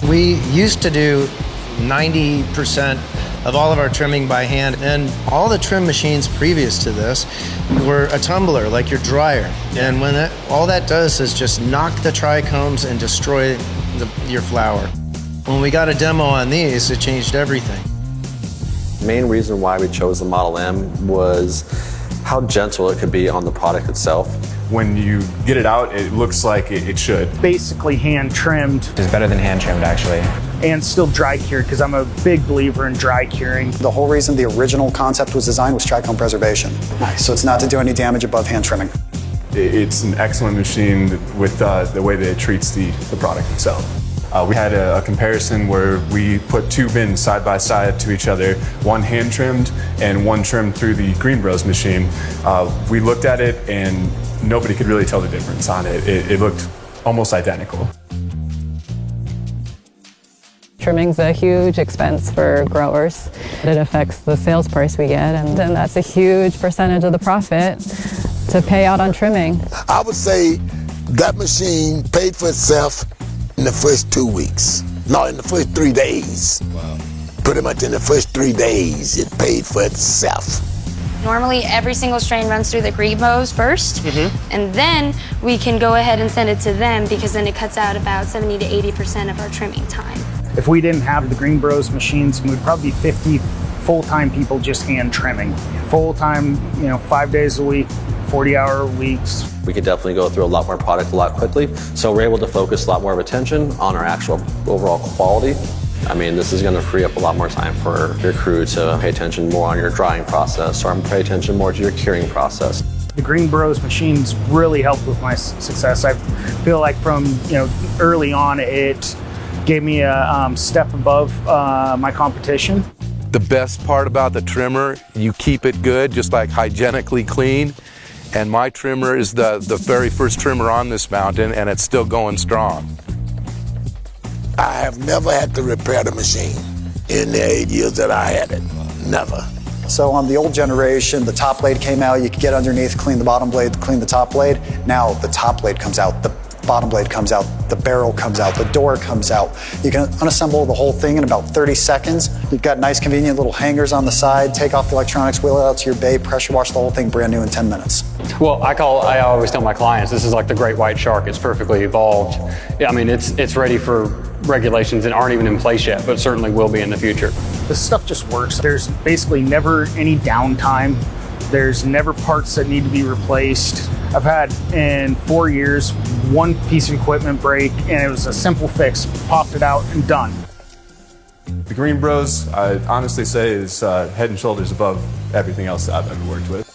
We used to do 90% of all of our trimming by hand, and all the trim machines previous to this were a tumbler, like your dryer. And when all that does is just knock the trichomes and destroy your flower. When we got a demo on these, it changed everything. The main reason why we chose the Model M was how gentle it could be on the product itself. When you get it out, it looks like it should. Basically hand trimmed. It's better than hand trimmed, actually. And still dry cured, because I'm a big believer in dry curing. The whole reason the original concept was designed was trichome preservation. Nice. So it's not to do any damage above hand trimming. It's an excellent machine with the way that it treats the product itself. We had a comparison where we put two bins side by side to each other, one hand trimmed and one trimmed through the GreenBroz machine. We looked at it and nobody could really tell the difference on it. It looked almost identical. Trimming's a huge expense for growers. It affects the sales price we get, and then that's a huge percentage of the profit to pay out on trimming. I would say that machine paid for itself in the first 2 weeks. No, in the first 3 days. Wow. Pretty much in the first 3 days, it paid for itself. Normally, every single strain runs through the GreenBroz first, and then we can go ahead and send it to them, because then it cuts out about 70 to 80% of our trimming time. If we didn't have the GreenBroz machines, we'd probably be 50 full-time people just hand trimming. Full-time, 5 days a week, 40-hour weeks. We could definitely go through a lot more product a lot quickly, so we're able to focus a lot more of attention on our actual overall quality. I mean, this is going to free up a lot more time for your crew to pay attention more on your drying process, or pay attention more to your curing process. The GreenBroz machines really helped with my success. I feel like from early on, it gave me a step above my competition. The best part about the trimmer, you keep it good, just like hygienically clean. And my trimmer is the very first trimmer on this mountain, and it's still going strong. I have never had to repair the machine in the 8 years that I had it. Never. So on the old generation, the top blade came out, you could get underneath, clean the bottom blade, clean the top blade. Now the top blade comes out, the bottom blade comes out, the barrel comes out, the door comes out. You can unassemble the whole thing in about 30 seconds. You've got nice convenient little hangers on the side, take off the electronics, wheel it out to your bay, pressure wash the whole thing brand new in 10 minutes. Well, I always tell my clients, this is like the great white shark. It's perfectly evolved. I mean, it's ready for regulations that aren't even in place yet, but certainly will be in the future. This stuff just works. There's basically never any downtime. There's never parts that need to be replaced. I've had in 4 years, one piece of equipment break, and it was a simple fix. Popped it out and done. The GreenBroz, I honestly say, is head and shoulders above everything else that I've ever worked with.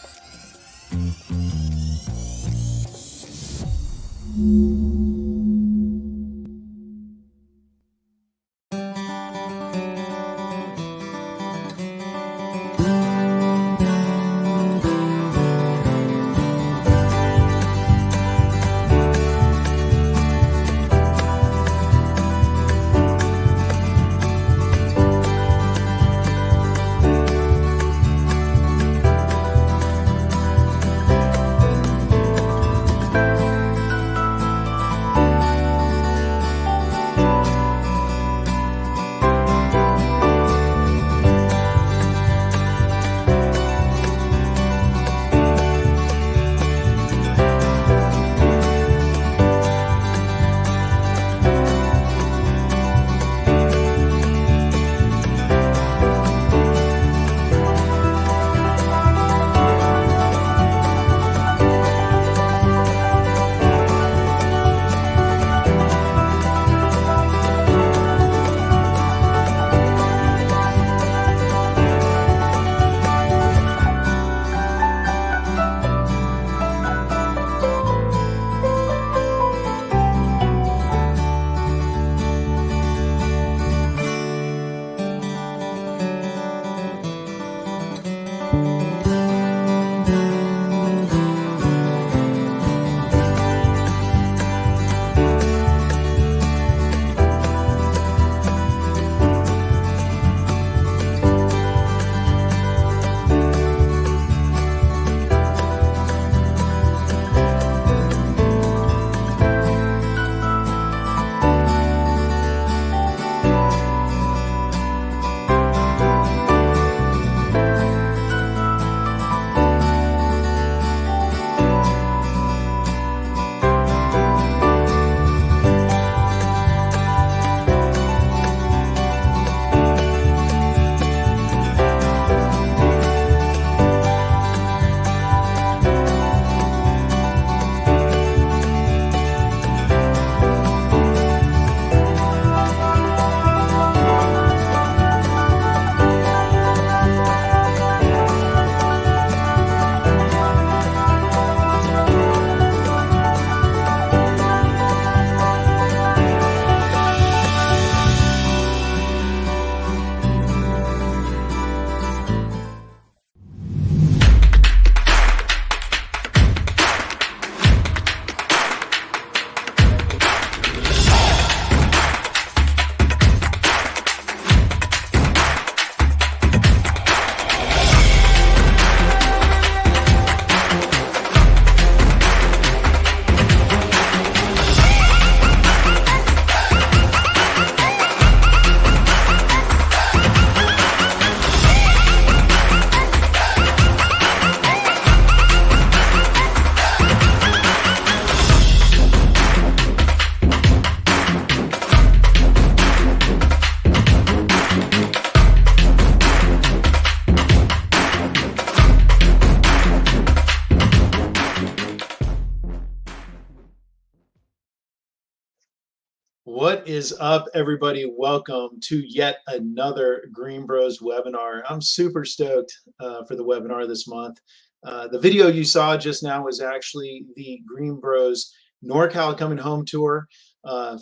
What is up, everybody? Welcome to yet another GreenBroz webinar. I'm super stoked for the webinar this month. The video you saw just now was actually the GreenBroz NorCal Coming Home Tour.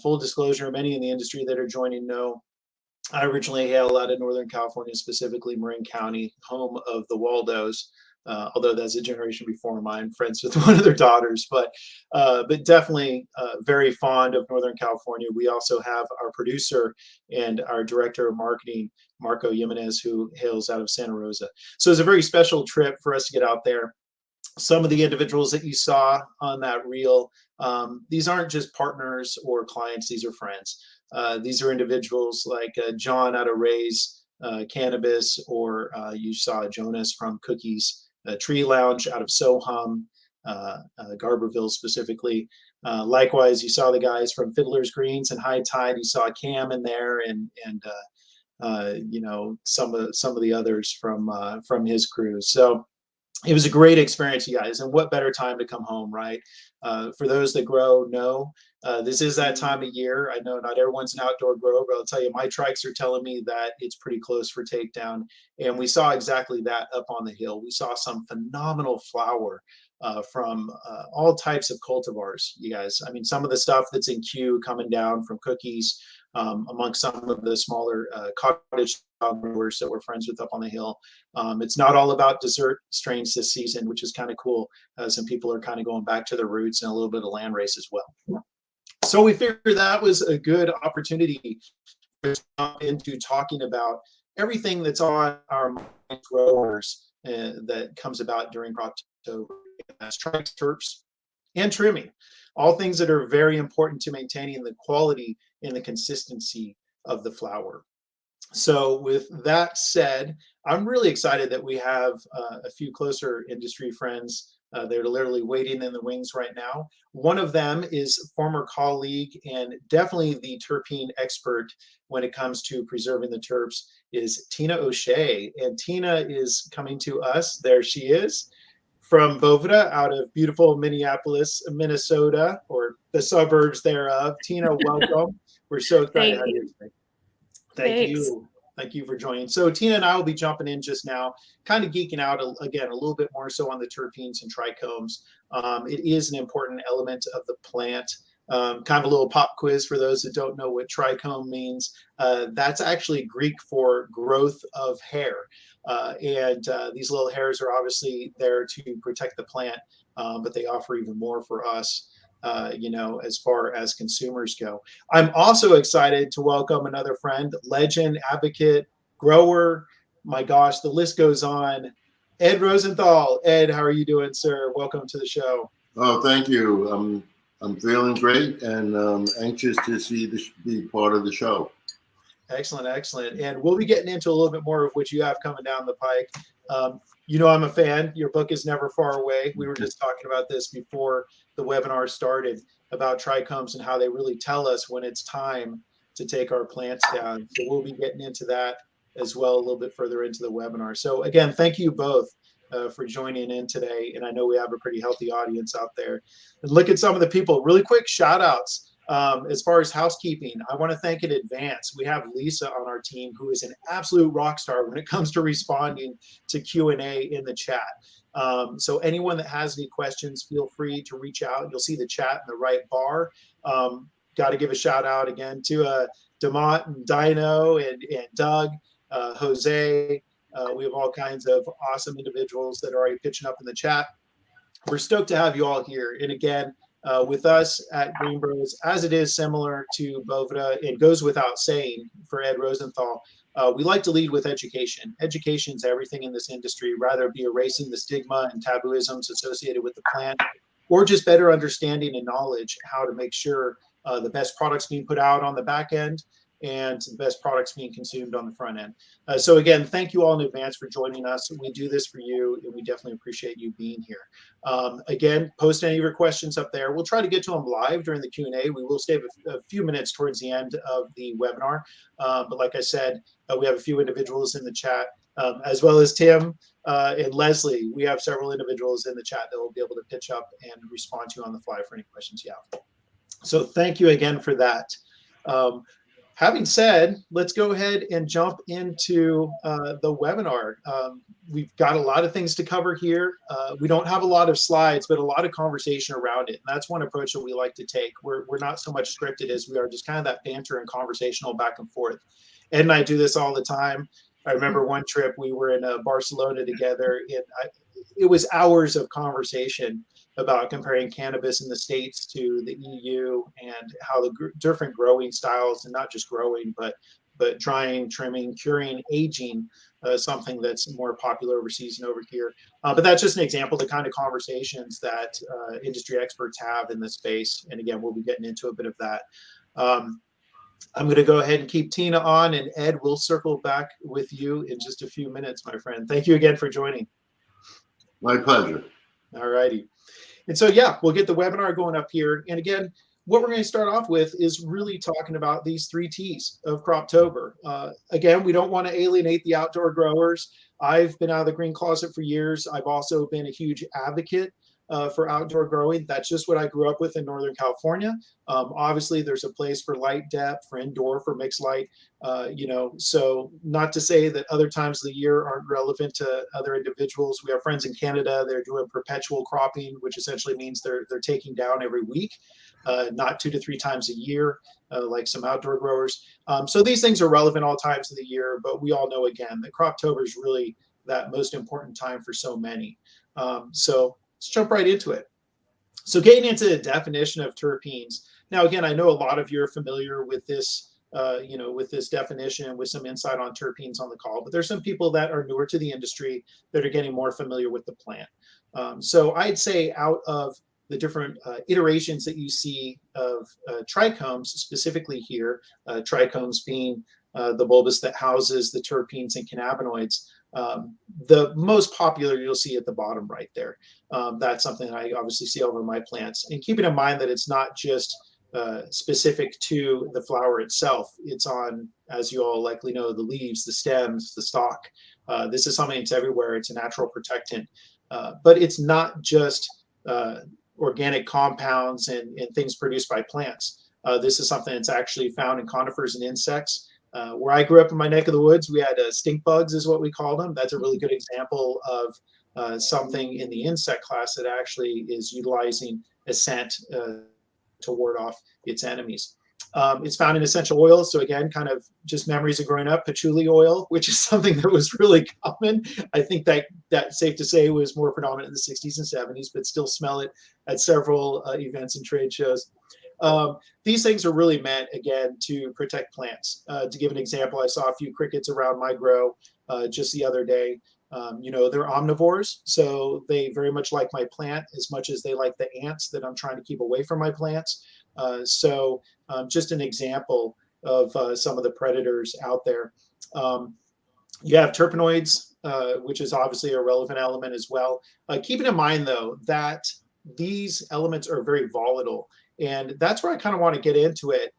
Full disclosure, many in the industry that are joining know I originally hail out of Northern California, specifically Marin County, home of the Waldos. although that's a generation before mine, friends with one of their daughters, but definitely very fond of Northern California. We also have our producer and our director of marketing, Marco Jimenez, who hails out of Santa Rosa. So it's a very special trip for us to get out there. Some of the individuals that you saw on that reel, these aren't just partners or clients, these are friends. These are individuals like John out of Ray's Cannabis, or you saw Jonas from Cookies Tree Lounge out of Sohum, Garberville specifically. Likewise, you saw the guys from Fiddler's Greens and High Tide. You saw Cam in there, and you know, some of the others from his crew. So it was a great experience, you guys. And what better time to come home, right? For those that grow, know this is that time of year. I know not everyone's an outdoor grower, but I'll tell you, my trikes are telling me that it's pretty close for takedown. And we saw exactly that up on the hill. We saw some phenomenal flower from all types of cultivars, you guys. I mean, some of the stuff that's in queue coming down from Cookies, amongst some of the smaller cottage growers that we're friends with up on the hill. It's not all about dessert strains this season, which is kind of cool. Some people are kind of going back to their roots and a little bit of land race as well. So we figured that was a good opportunity to jump into talking about everything that's on our mind growers that comes about during Croptober. That's trikes, terps, and trimming. All things that are very important to maintaining the quality and the consistency of the flower. So with that said, I'm really excited that we have a few closer industry friends. They're literally waiting in the wings right now. One of them is former colleague and definitely the terpene expert when it comes to preserving the terps, is Tina O'Shea. And Tina is coming to us. There she is, from Boveda, out of beautiful Minneapolis, Minnesota, or the suburbs thereof. Tina, welcome. We're so excited to have you today. Thank you. Thank you for joining. So Tina and I will be jumping in just now, kind of geeking out again a little bit more so on the terpenes and trichomes. It is an important element of the plant. Kind of a little pop quiz for those that don't know what trichome means. That's actually Greek for growth of hair. These little hairs are obviously there to protect the plant, but they offer even more for us, you know, as far as consumers go. I'm also excited to welcome another friend, legend, advocate, grower. My gosh, the list goes on. Ed Rosenthal. Ed, how are you doing, sir? Welcome to the show. Oh, thank you. I'm feeling great and anxious to be part of the show. Excellent, excellent. And we'll be getting into a little bit more of what you have coming down the pike. You know, I'm a fan. Your book is never far away. We were just talking about this before the webinar started about trichomes and how they really tell us when it's time to take our plants down. So we'll be getting into that as well a little bit further into the webinar. So again, thank you both for joining in today. And I know we have a pretty healthy audience out there. And look at some of the people. Really quick shout outs. As far as housekeeping, I want to thank in advance. We have Lisa on our team, who is an absolute rock star when it comes to responding to Q&A in the chat. So anyone that has any questions, feel free to reach out. You'll see the chat in the right bar. Got to give a shout out again to Demont and Dino and Doug, Jose. We have all kinds of awesome individuals that are already pitching up in the chat. We're stoked to have you all here. And again, with us at GreenBroz, as it is similar to Boveda, it goes without saying for Ed Rosenthal, we like to lead with education. Education's everything in this industry, rather it be erasing the stigma and tabooisms associated with the plant, or just better understanding and knowledge how to make sure the best products being put out on the back end and the best products being consumed on the front end. So again, thank you all in advance for joining us. We do this for you, and we definitely appreciate you being here. Again, post any of your questions up there. We'll try to get to them live during the Q&A. We will save a few minutes towards the end of the webinar. But like I said, we have a few individuals in the chat, as well as Tim and Leslie. We have several individuals in the chat that will be able to pitch up and respond to you on the fly for any questions you have. So thank you again for that. Having said, let's go ahead and jump into the webinar. We've got a lot of things to cover here. We don't have a lot of slides, but a lot of conversation around it. And that's one approach that we like to take. We're not so much scripted as we are just kind of that banter and conversational back and forth. Ed and I do this all the time. I remember one trip we were in Barcelona together, and it was hours of conversation about comparing cannabis in the States to the EU and how the different growing styles, and not just growing, but drying, trimming, curing, aging, something that's more popular overseas and over here. But that's just an example of the kind of conversations that industry experts have in this space. And again, we'll be getting into a bit of that. I'm going to go ahead and keep Tina on, and Ed, we'll circle back with you in just a few minutes, my friend. Thank you again for joining. My pleasure. All righty. And so, yeah, we'll get the webinar going up here. And again, what we're going to start off with is really talking about these 3 T's of Croptober. Again, we don't want to alienate the outdoor growers. I've been out of the green closet for years. I've also been a huge advocate for outdoor growing. That's just what I grew up with in Northern California. Obviously, there's a place for light depth, for indoor, for mixed light. So not to say that other times of the year aren't relevant to other individuals. We have friends in Canada. They're doing perpetual cropping, which essentially means they're taking down every week, not 2 to 3 times a year, like some outdoor growers. So these things are relevant all times of the year, but we all know, again, that Croptober is really that most important time for so many. So let's jump right into it. So getting into the definition of terpenes. Now, again, I know a lot of you are familiar with this, with this definition, with some insight on terpenes on the call, but there's some people that are newer to the industry that are getting more familiar with the plant. So I'd say out of the different iterations that you see of trichomes, specifically here, trichomes being the bulbous that houses the terpenes and cannabinoids. The most popular you'll see at the bottom right there. That's something I obviously see over my plants. And keeping in mind that it's not just specific to the flower itself. It's on, as you all likely know, the leaves, the stems, the stalk. This is something that's everywhere. It's a natural protectant. But it's not just organic compounds and things produced by plants. This is something that's actually found in conifers and insects. Where I grew up in my neck of the woods, we had stink bugs is what we call them. That's a really good example of something in the insect class that actually is utilizing a scent to ward off its enemies. It's found in essential oils. So again, kind of just memories of growing up, patchouli oil, which is something that was really common. I think that's safe to say was more predominant in the 60s and 70s, but still smell it at several events and trade shows. These things are really meant, again, to protect plants. To give an example, I saw a few crickets around my grow just the other day. They're omnivores, so they very much like my plant as much as they like the ants that I'm trying to keep away from my plants. So just an example of some of the predators out there. You have terpenoids, which is obviously a relevant element as well. Keeping in mind, though, that these elements are very volatile. And that's where I kind of want to get into it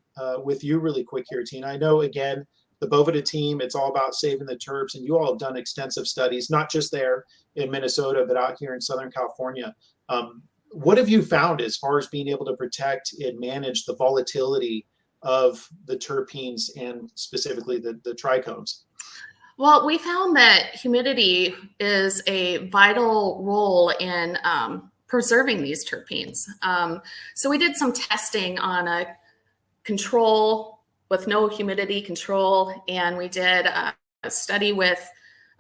with you really quick here, Tina. I know, again, the Boveda team, it's all about saving the terps, and you all have done extensive studies, not just there in Minnesota, but out here in Southern California. What have you found as far as being able to protect and manage the volatility of the terpenes and specifically the trichomes? Well, we found that humidity is a vital role in preserving these terpenes. So we did some testing on a control with no humidity control, and we did a study with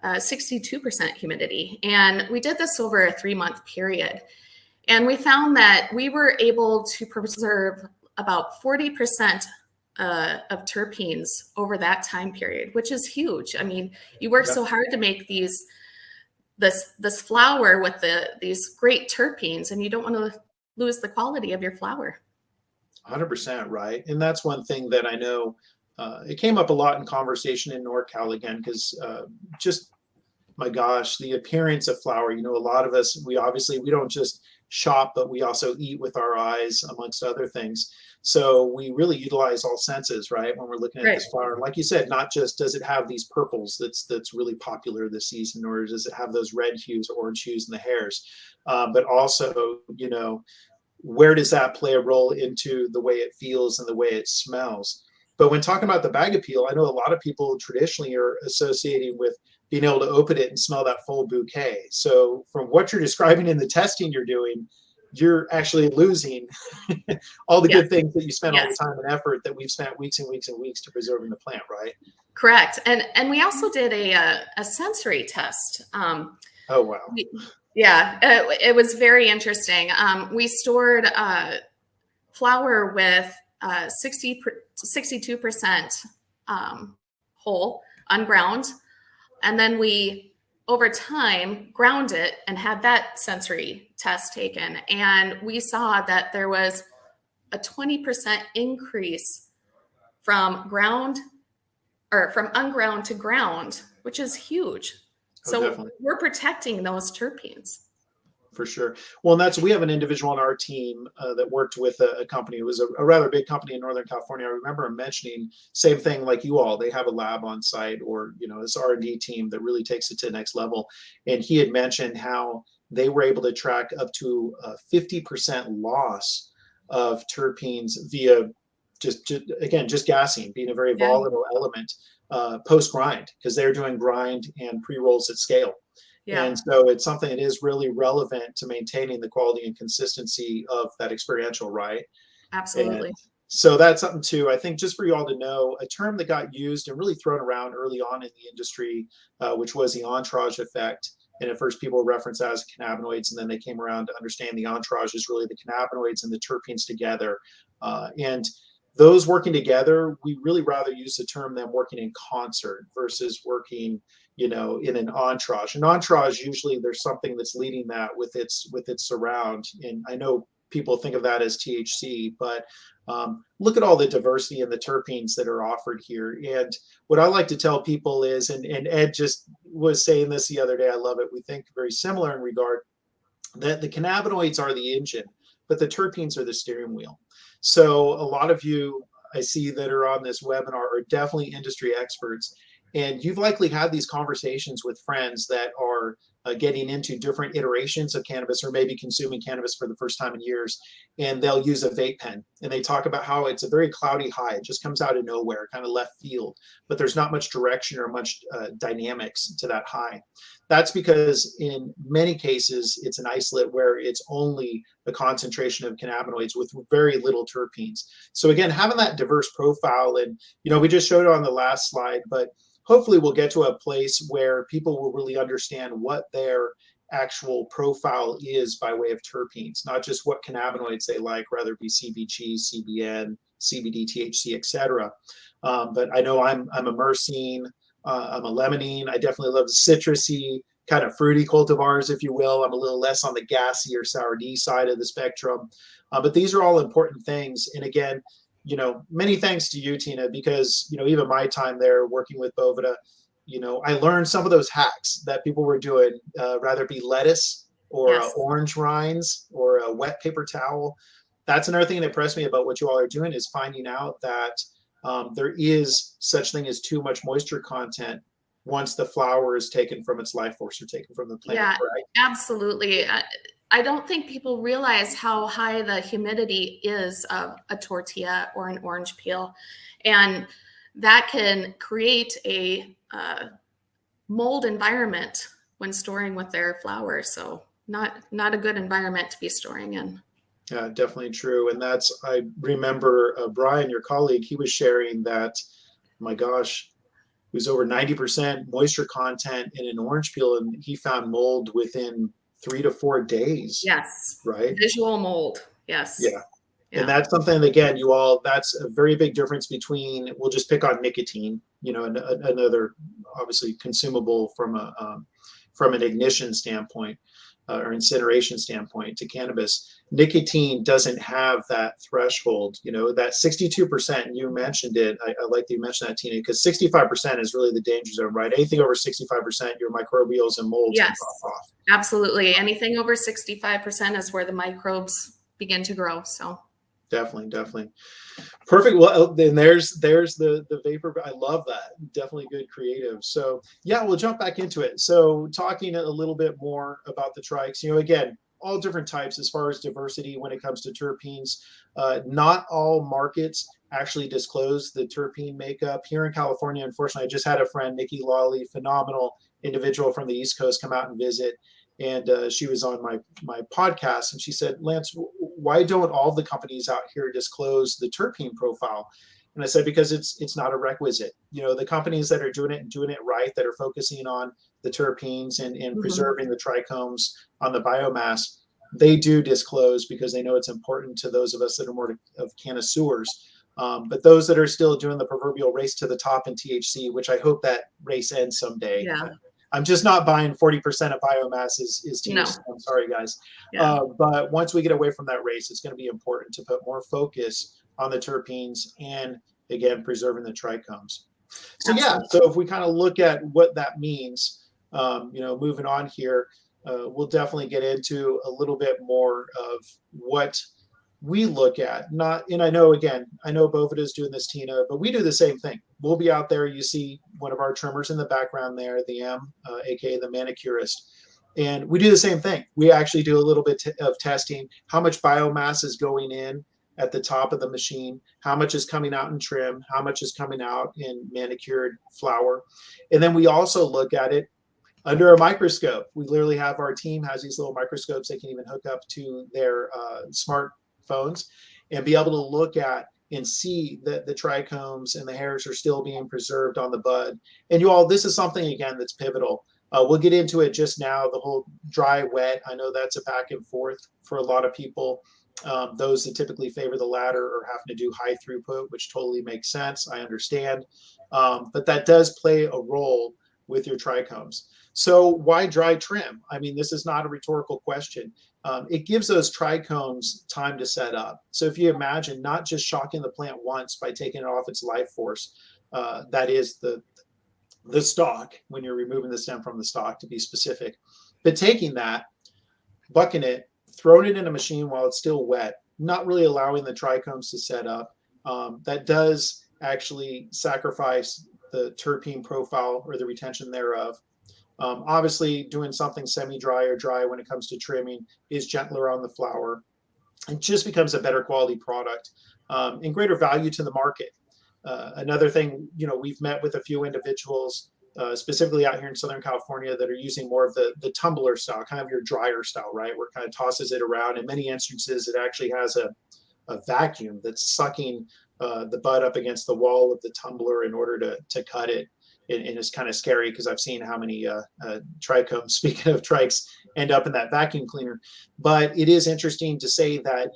62% humidity. And we did this over a 3-month period. And we found that we were able to preserve about 40% of terpenes over that time period, which is huge. I mean, you work so hard to make this flower with these great terpenes, and you don't want to lose the quality of your flower. 100% right. And that's one thing that I know it came up a lot in conversation in NorCal again, because just, my gosh, the appearance of flower, a lot of us, we don't just shop, but we also eat with our eyes, amongst other things. So we really utilize all senses, right, when we're looking at this flower. Like you said, not just does it have these purples that's really popular this season, or does it have those red hues, orange hues in the hairs, but also, where does that play a role into the way it feels and the way it smells? But when talking about the bag appeal, I know a lot of people traditionally are associating with being able to open it and smell that full bouquet. So from what you're describing in the testing you're doing, you're actually losing all the good things that you spent all the time and effort that we've spent weeks and weeks and weeks to preserving the plant, right? Correct. And we also did a sensory test. Oh, wow. Yeah, it was very interesting. We stored flour with 62% whole, unground, and then we, over time, ground it and had that sensory test taken. And we saw that there was a 20% increase from unground to ground, which is huge. So definitely. we're protecting those terpenes. For sure. Well, and we have an individual on our team that worked with a company. It was a rather big company in Northern California. I remember him mentioning same thing like you all. They have a lab on site, or this R&D team that really takes it to the next level. And he had mentioned how they were able to track up to a 50% loss of terpenes via just gassing, being a very volatile element post grind, because they're doing grind and pre-rolls at scale. Yeah. And so it's something that is really relevant to maintaining the quality and consistency of that experiential, right? Absolutely. And so that's something too, I think, just for you all to know, a term that got used and really thrown around early on in the industry, which was the entourage effect. And at first people referenced that as cannabinoids, and then they came around to understand the entourage is really the cannabinoids and the terpenes together. And those working together, we really rather use the term them working in concert versus working in an entourage. An entourage, usually there's something that's leading that with its surround. And I know people think of that as THC, but look at all the diversity and the terpenes that are offered here. And what I like to tell people is, and Ed just was saying this the other day, I love it. We think very similar in regard that the cannabinoids are the engine, but the terpenes are the steering wheel. So a lot of you I see that are on this webinar are definitely industry experts. And you've likely had these conversations with friends that are getting into different iterations of cannabis, or maybe consuming cannabis for the first time in years, and they'll use a vape pen. And they talk about how it's a very cloudy high. It just comes out of nowhere, kind of left field, but there's not much direction or much dynamics to that high. That's because in many cases, it's an isolate where it's only a concentration of cannabinoids with very little terpenes. So again, having that diverse profile, and we just showed it on the last slide, but hopefully we'll get to a place where people will really understand what their actual profile is by way of terpenes, not just what cannabinoids they like, whether it be CBG, CBN, CBD, THC, etc. But I know I'm a myrcene, I'm a limonene. I definitely love citrusy, kind of fruity cultivars, if you will. I'm a little less on the gassy or sour D side of the spectrum. But these are all important things. And again, many thanks to you, Tina, because, even my time there working with Boveda, I learned some of those hacks that people were doing, rather it be lettuce or orange rinds or a wet paper towel. That's another thing that impressed me about what you all are doing, is finding out that there is such thing as too much moisture content once the flower is taken from its life force or taken from the plant. Yeah, right? Absolutely. I don't think people realize how high the humidity is of a tortilla or an orange peel. And that can create a mold environment when storing with their flowers. So not a good environment to be storing in. Yeah, definitely true. And I remember Brian, your colleague, he was sharing that, my gosh, it was over 90% moisture content in an orange peel, and he found mold within 3 to 4 days. Yes. Right. Visual mold. Yes. Yeah. And that's something, again, that's a very big difference between, we'll just pick on nicotine, another obviously consumable from an ignition standpoint or incineration standpoint, to cannabis. Nicotine doesn't have that threshold, that 62%, and you mentioned it. I like that you mentioned that, Tina, because 65% is really the danger zone, right? Anything over 65%, your microbials and molds can drop off. Absolutely. Anything over 65% is where the microbes begin to grow. So definitely. Perfect. Well, then there's the vapor. I love that. Definitely good creative. So yeah, we'll jump back into it. So talking a little bit more about the trichs, again, all different types as far as diversity when it comes to terpenes. Not all markets actually disclose the terpene makeup. Here in California, unfortunately, I just had a friend, Nikki Lawley, phenomenal individual from the East Coast, come out and visit. And she was on my podcast, and she said, Lance, why don't all the companies out here disclose the terpene profile? And I said, because it's not a requisite. The companies that are doing it and doing it right, that are focusing on the terpenes and preserving the trichomes on the biomass, they do disclose because they know it's important to those of us that are more of connoisseurs. But those that are still doing the proverbial race to the top in THC, which I hope that race ends someday. Yeah. I'm just not buying 40% of biomass is THC. No. I'm sorry, guys. Yeah. But once we get away from that race, it's going to be important to put more focus on the terpenes and, again, preserving the trichomes. So, yeah, so if we kind of look at what that means, moving on here, we'll definitely get into a little bit more of what we look at. And I know Boveda is doing this, Tina, but we do the same thing. We'll be out there. You see one of our trimmers in the background there, the M, aka the manicurist. And we do the same thing. We actually do a little bit of testing. How much biomass is going in at the top of the machine? How much is coming out in trim? How much is coming out in manicured flower? And then we also look at it under a microscope. We literally have our team has these little microscopes they can even hook up to their smartphones and be able to look at and see that the trichomes and the hairs are still being preserved on the bud. And this is something, again, that's pivotal. We'll get into it just now, the whole dry, wet. I know that's a back and forth for a lot of people. Those that typically favor the latter are having to do high throughput, which totally makes sense. I understand. But that does play a role with your trichomes. So why dry trim? I mean, this is not a rhetorical question. It gives those trichomes time to set up. So if you imagine not just shocking the plant once by taking it off its life force, that is the stalk, when you're removing the stem from the stalk to be specific, but taking that, bucking it, throwing it in a machine while it's still wet, not really allowing the trichomes to set up, that does actually sacrifice the terpene profile or the retention thereof. Obviously, doing something semi-dry or dry when it comes to trimming is gentler on the flower. It just becomes a better quality product and greater value to the market. Another thing, we've met with a few individuals, specifically out here in Southern California, that are using more of the tumbler style, kind of your dryer style, right? Where it kind of tosses it around. In many instances, it actually has a vacuum that's sucking the bud up against the wall of the tumbler in order to cut it. And it's kind of scary because I've seen how many trichomes, speaking of trikes, end up in that vacuum cleaner. But it is interesting to say that,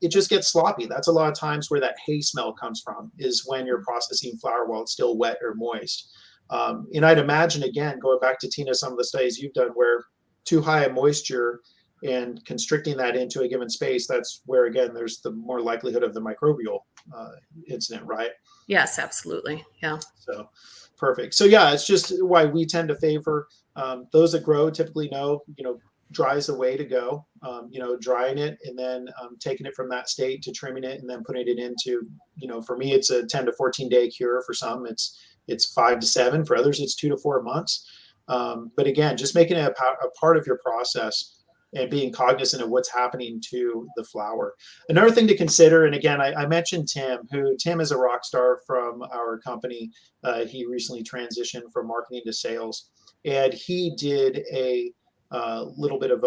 it just gets sloppy. That's a lot of times where that hay smell comes from, is when you're processing flower while it's still wet or moist. And I'd imagine, again, going back to Tina, some of the studies you've done where too high a moisture and constricting that into a given space, that's where, again, there's the more likelihood of the microbial incident, right? Yes, absolutely. Yeah. So perfect. So yeah, it's just why we tend to favor those that grow typically know, dry is the way to go. Drying it and then taking it from that state to trimming it and then putting it into, for me, it's a 10 to 14 day cure. For some, it's 5 to 7. For others, it's 2 to 4 months. But again, just making it a part of your process and being cognizant of what's happening to the flower. Another thing to consider, and again, I mentioned Tim is a rock star from our company. He recently transitioned from marketing to sales, and he did a little bit of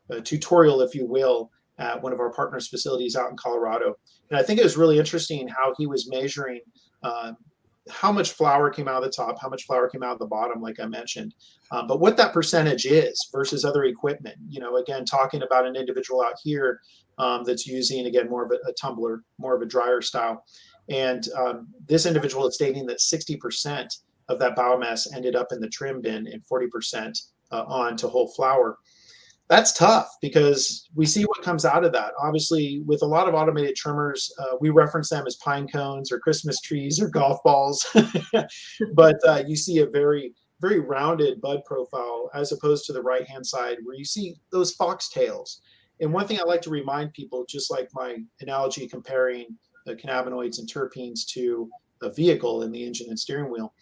a tutorial, if you will, at one of our partners' facilities out in Colorado. And I think it was really interesting how he was measuring how much flower came out of the top, how much flower came out of the bottom, like I mentioned, but what that percentage is versus other equipment. Again, talking about an individual out here that's using, again, more of a tumbler, more of a dryer style. And this individual is stating that 60% of that biomass ended up in the trim bin and 40% on to whole flower. That's tough because we see what comes out of that. Obviously, with a lot of automated trimmers, we reference them as pine cones or Christmas trees or golf balls. But you see a very, very rounded bud profile as opposed to the right-hand side where you see those foxtails. And one thing I like to remind people, just like my analogy comparing the cannabinoids and terpenes to a vehicle in the engine and steering wheel,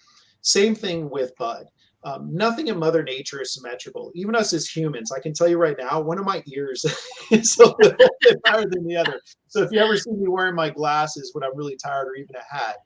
same thing with bud. Nothing in Mother Nature is symmetrical. Even us as humans, I can tell you right now, one of my ears is a little bit higher than the other. So if you ever see me wearing my glasses when I'm really tired or even a hat,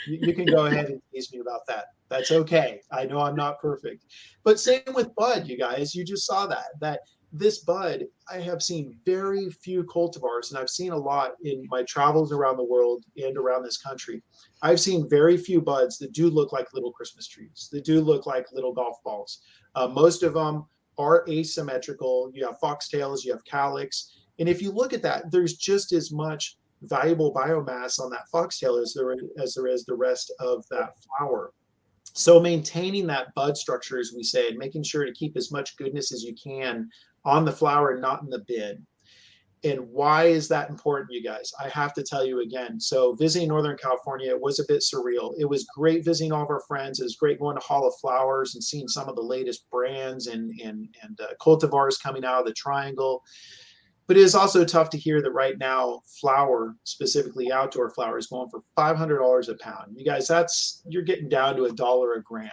you can go ahead and tease me about that. That's okay. I know I'm not perfect. But same with bud, you guys. You just saw that this bud, I have seen very few cultivars, and I've seen a lot in my travels around the world and around this country. I've seen very few buds that do look like little Christmas trees, that do look like little golf balls. Most of them are asymmetrical. You have foxtails, you have calyx. And if you look at that, there's just as much valuable biomass on that foxtail as there is the rest of that flower. So maintaining that bud structure, as we say, and making sure to keep as much goodness as you can on the flower and not in the bin. And why is that important, you guys? I have to tell you again. So visiting Northern California, it was a bit surreal. It was great visiting all of our friends. It was great going to Hall of Flowers and seeing some of the latest brands and cultivars coming out of the Triangle. But it is also tough to hear that right now, flower, specifically outdoor flower, is going for $500 a pound. You guys, you're getting down to $1 a gram.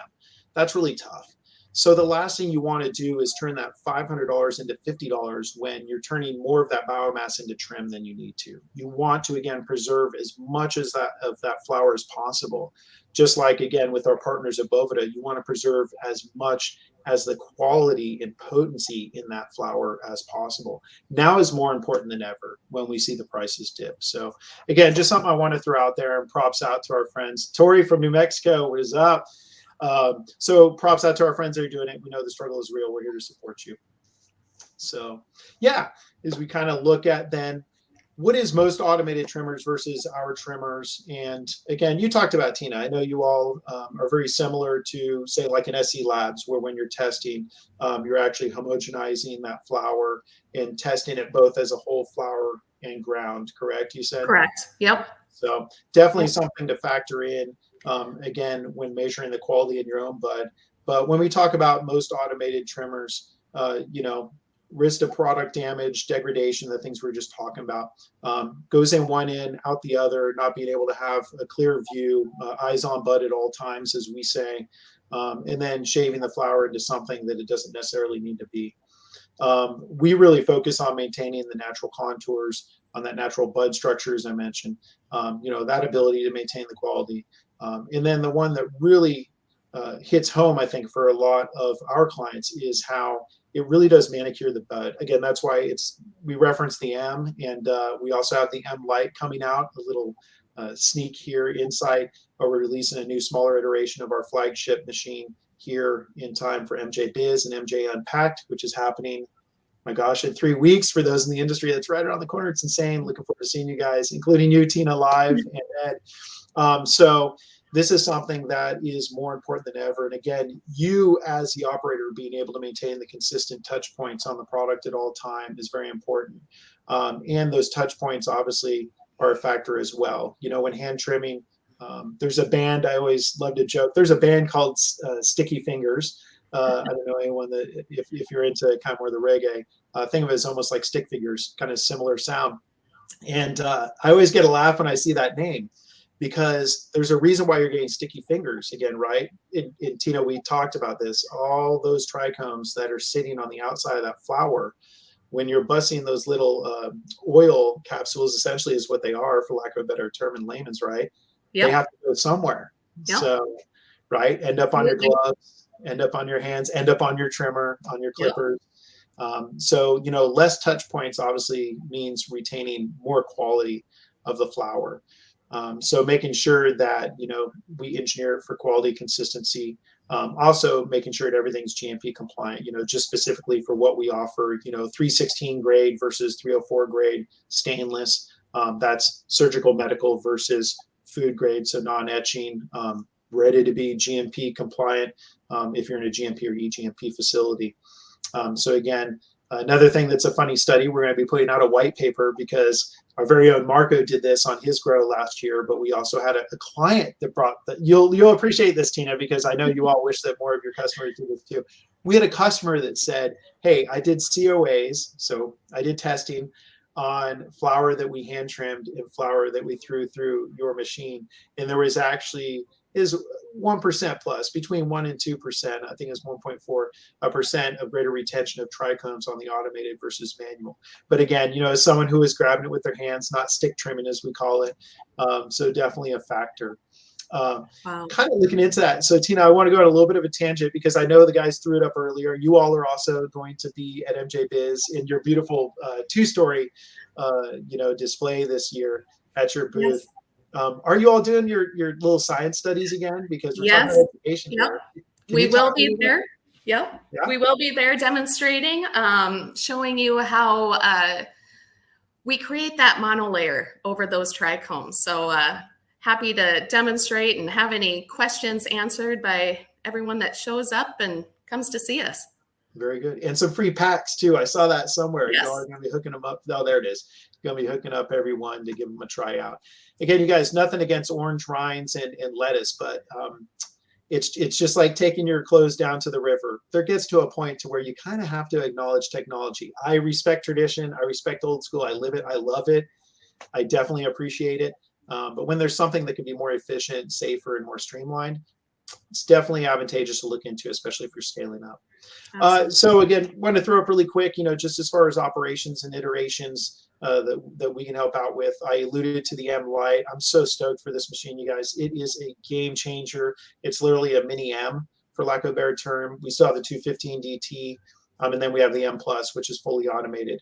That's really tough. So the last thing you want to do is turn that $500 into $50 when you're turning more of that biomass into trim than you need to. You want to, again, preserve as much of that flower as possible. Just like, again, with our partners at Boveda, you want to preserve as much as the quality and potency in that flower as possible. Now is more important than ever when we see the prices dip. So again, just something I want to throw out there, and props out to our friends. Tori from New Mexico, what is up? So props out to our friends that are doing it. We know the struggle is real. We're here to support you. So yeah, as we kind of look at then, what is most automated trimmers versus our trimmers? And again, you talked about, Tina, I know you all are very similar to, say, like an SC Labs, where when you're testing, you're actually homogenizing that flower and testing it both as a whole flower and ground, correct? You said? Correct. Yep. So definitely something to factor in, again, when measuring the quality in your own bud. But when we talk about most automated trimmers, risk of product damage, degradation, the things we were just talking about, goes in one end, out the other, not being able to have a clear view, eyes on bud at all times, as we say, and then shaving the flower into something that it doesn't necessarily need to be. We really focus on maintaining the natural contours, on that natural bud structure, as I mentioned, that ability to maintain the quality. And then the one that really hits home, I think, for a lot of our clients is how it really does manicure the bud. Again, that's why we reference the M, and we also have the M Lite coming out, a little sneak here inside. We're releasing a new smaller iteration of our flagship machine here in time for MJ Biz and MJ Unpacked, which is happening, my gosh, in 3 weeks for those in the industry. That's right around the corner. It's insane. Looking forward to seeing you guys, including you, Tina, live, and Ed. So this is something that is more important than ever. And again, you as the operator being able to maintain the consistent touch points on the product at all time is very important. And those touch points obviously are a factor as well. When hand trimming, there's a band, I always love to joke, there's a band called Sticky Fingers. I don't know anyone that, if you're into kind of more the reggae, think of it as almost like stick figures, kind of similar sound. And I always get a laugh when I see that name, because there's a reason why you're getting sticky fingers again, right? In Tina, we talked about this, all those trichomes that are sitting on the outside of that flower, when you're busting those little oil capsules, essentially is what they are, for lack of a better term in layman's, right? Yep. They have to go somewhere. Yep. So, right, end up on your gloves, end up on your hands, end up on your trimmer, on your clippers. Yep. So, less touch points obviously means retaining more quality of the flower. So making sure that, we engineer it for quality, consistency, also making sure that everything's GMP compliant, just specifically for what we offer, 316 grade versus 304 grade stainless. That's surgical medical versus food grade, so non-etching, ready to be GMP compliant if you're in a GMP or eGMP facility. So again, another thing that's a funny study, we're going to be putting out a white paper, because our very own Marco did this on his grow last year, but we also had a client that brought that. You'll appreciate this, Tina, because I know you all wish that more of your customers do this too. We had a customer that said, hey, I did COAs, so I did testing on flower that we hand trimmed and flower that we threw through your machine, and there was actually is 1% plus, between 1 and 2%. I think it's 1.4% of greater retention of trichomes on the automated versus manual. But again, as someone who is grabbing it with their hands, not stick trimming as we call it, so definitely a factor. Wow. Kind of looking into that. So Tina, I want to go on a little bit of a tangent because I know the guys threw it up earlier. You all are also going to be at MJ Biz in your beautiful two-story, display this year at your booth. Yes. Are you all doing your little science studies again? Because we're talking Yes. about education Yep. here. We will be there. Yep. Yeah. We will be there demonstrating, showing you how we create that monolayer over those trichomes. So happy to demonstrate and have any questions answered by everyone that shows up and comes to see us. Very good. And some free packs too. I saw that somewhere. Yes. Y'all are going to be hooking them up. Oh, there it is. Going to be hooking up everyone to give them a try out. Again, you guys, nothing against orange rinds and lettuce, but it's just like taking your clothes down to the river. There gets to a point to where you kind of have to acknowledge technology. I respect tradition. I respect old school. I live it. I love it. I definitely appreciate it. But when there's something that can be more efficient, safer, and more streamlined, it's definitely advantageous to look into, especially if you're scaling up. So again, want to throw up really quick, just as far as operations and iterations that we can help out with. I alluded to the M Lite. I'm so stoked for this machine, you guys. It is a game changer. It's literally a mini M, for lack of a better term. We still have the 215 DT. And then we have the M Plus, which is fully automated.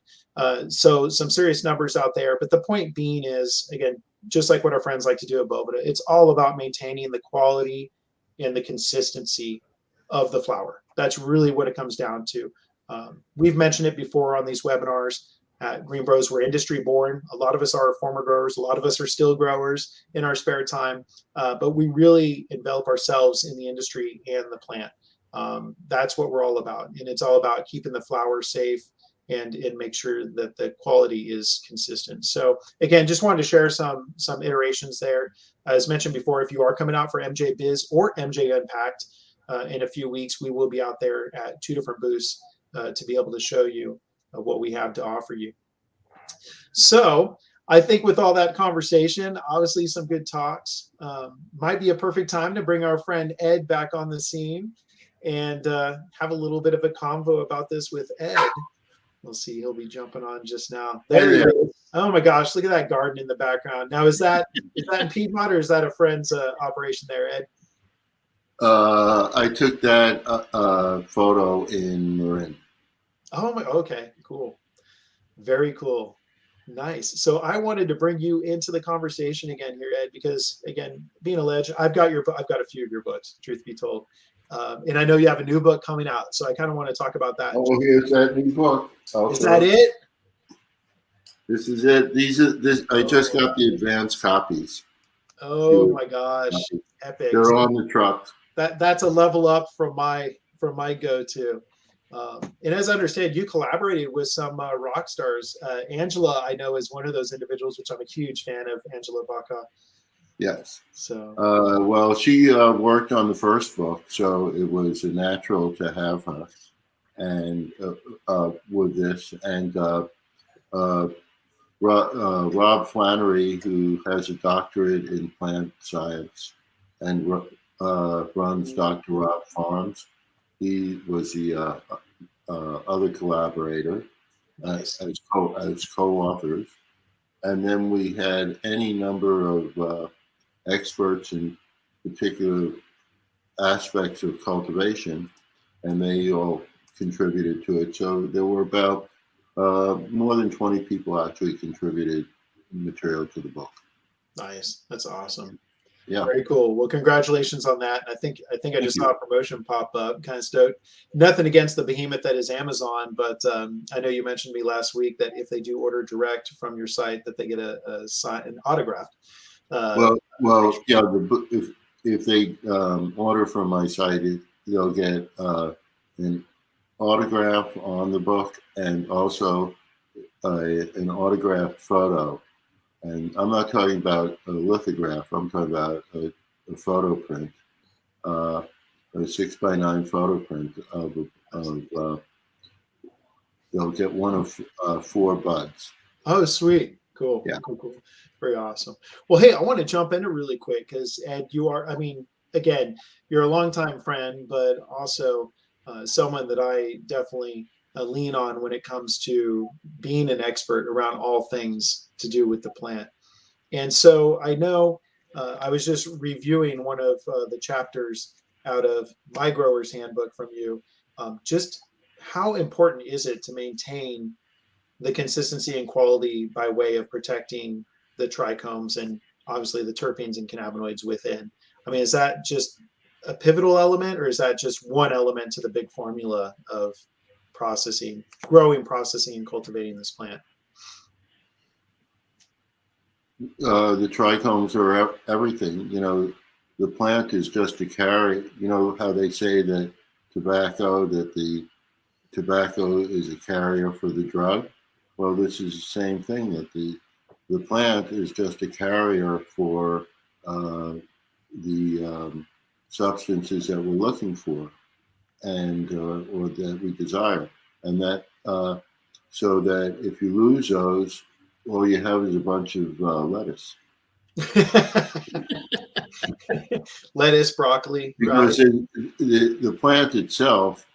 So some serious numbers out there. But the point being is, again, just like what our friends like to do at Boveda, it's all about maintaining the quality and the consistency of the flower. That's really what it comes down to. We've mentioned it before on these webinars. At GreenBroz, we're industry born. A lot of us are former growers. A lot of us are still growers in our spare time. But we really envelop ourselves in the industry and the plant. That's what we're all about. And it's all about keeping the flower safe and make sure that the quality is consistent. So again, just wanted to share some iterations there. As mentioned before, if you are coming out for MJ Biz or MJ Unpacked in a few weeks, we will be out there at 2 different booths to be able to show you what we have to offer you. So I think with all that conversation, obviously some good talks, might be a perfect time to bring our friend Ed back on the scene and have a little bit of a convo about this with Ed. We'll see. He'll be jumping on just now. There he is. Oh my gosh, look at that garden in the background. Now, is that in Piedmont or is that a friend's operation there, Ed? I took that photo in Marin. Oh my, okay, cool. Very cool. Nice. So I wanted to bring you into the conversation again here, Ed, because again, being a legend, I've got a few of your books, truth be told. And I know you have a new book coming out, so I kind of want to talk about that. Oh, here's that new book. Okay. Is that it? This is it. I just got the advanced copies. Oh my gosh, epic! They're on the truck. That's a level up from my go-to. And as I understand, you collaborated with some rock stars. Angela, I know, is one of those individuals, which I'm a huge fan of, Angela Baca. Yes. So. Well, she worked on the first book, so it was natural to have her, and with this, and Rob Flannery, who has a doctorate in plant science, and runs Dr. Rob Farms. He was the other collaborator as co-authors, and then we had any number of experts in particular aspects of cultivation, and they all contributed to it. So there were about more than 20 people actually contributed material to the book. Nice. That's awesome. Yeah. Very cool. Well, congratulations on that. I think I just saw a promotion pop up. Kind of stoked. Nothing against the behemoth that is Amazon, but I know you mentioned to me last week that if they do order direct from your site, that they get an autograph. Well, yeah. If they order from my site, they'll get an autograph on the book and also an autographed photo. And I'm not talking about a lithograph. I'm talking about a photo print, a 6x9 photo print of they'll get one of 4 buds. Oh, sweet. Cool. Yeah. Cool. Very awesome. Well, hey, I want to jump into really quick because Ed, you are, again, you're a longtime friend, but also someone that I definitely lean on when it comes to being an expert around all things to do with the plant. And so I know I was just reviewing one of the chapters out of my grower's handbook from you. Just how important is it to maintain the consistency and quality by way of protecting the trichomes and obviously the terpenes and cannabinoids within? I mean, is that just a pivotal element, or is that just one element to the big formula of processing, growing, processing, and cultivating this plant? The trichomes are everything. You know, the plant is just a carry. You know how they say that the tobacco is a carrier for the drug? Well, this is the same thing, that the plant is just a carrier for the substances that we're looking for and or that we desire. And that so that if you lose those, all you have is a bunch of lettuce. Lettuce, broccoli. Because the plant itself,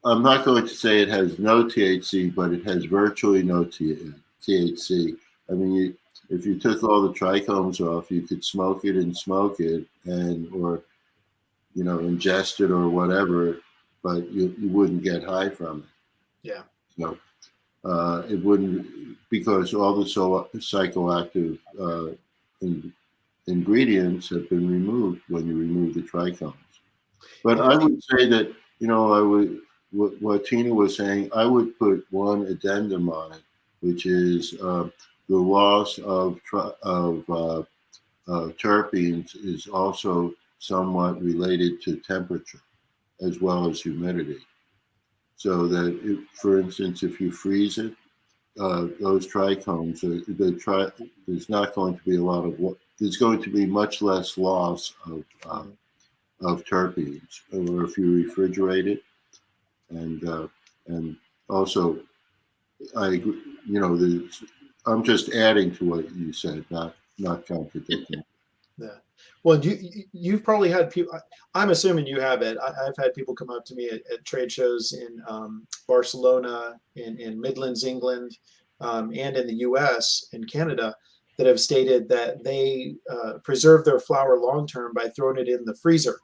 I'm not going to say it has no THC, but it has virtually no THC. I mean, if you took all the trichomes off, you could smoke it, and or ingest it or whatever, but you wouldn't get high from it. Yeah. So it wouldn't, because all the psychoactive ingredients have been removed when you remove the trichomes. But I would say that, what Tina was saying, I would put one addendum on it, which is the loss of terpenes is also somewhat related to temperature as well as humidity. So that, for instance, if you freeze it, those trichomes, there's not going to be a lot of there's going to be much less loss of terpenes, or if you refrigerate it, and also, I agree, I'm just adding to what you said, not contradicting. Yeah. Well, you've probably had people. I'm assuming you have it. I've had people come up to me at trade shows in Barcelona, in Midlands, England, and in the U.S. and Canada, that have stated that they preserve their flower long term by throwing it in the freezer.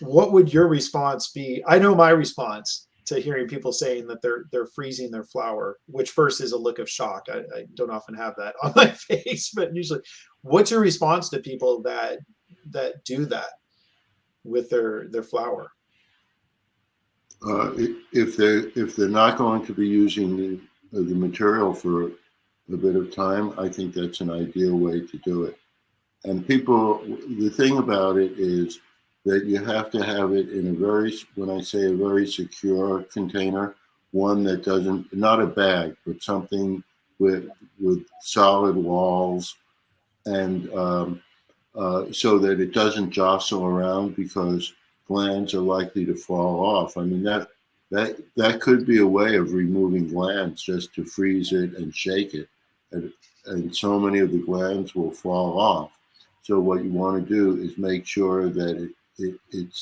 What would your response be? I know my response to hearing people saying that they're freezing their flower, which first is a look of shock. I don't often have that on my face, but usually, what's your response to people that do that with their flower? If they're not going to be using the material for a bit of time, I think that's an ideal way to do it. And the thing about it is that you have to have it in when I say a very secure container, one that not a bag, but something with solid walls, and so that it doesn't jostle around, because glands are likely to fall off. I mean, that could be a way of removing glands, just to freeze it and shake it, and so many of the glands will fall off. So what you want to do is make sure that it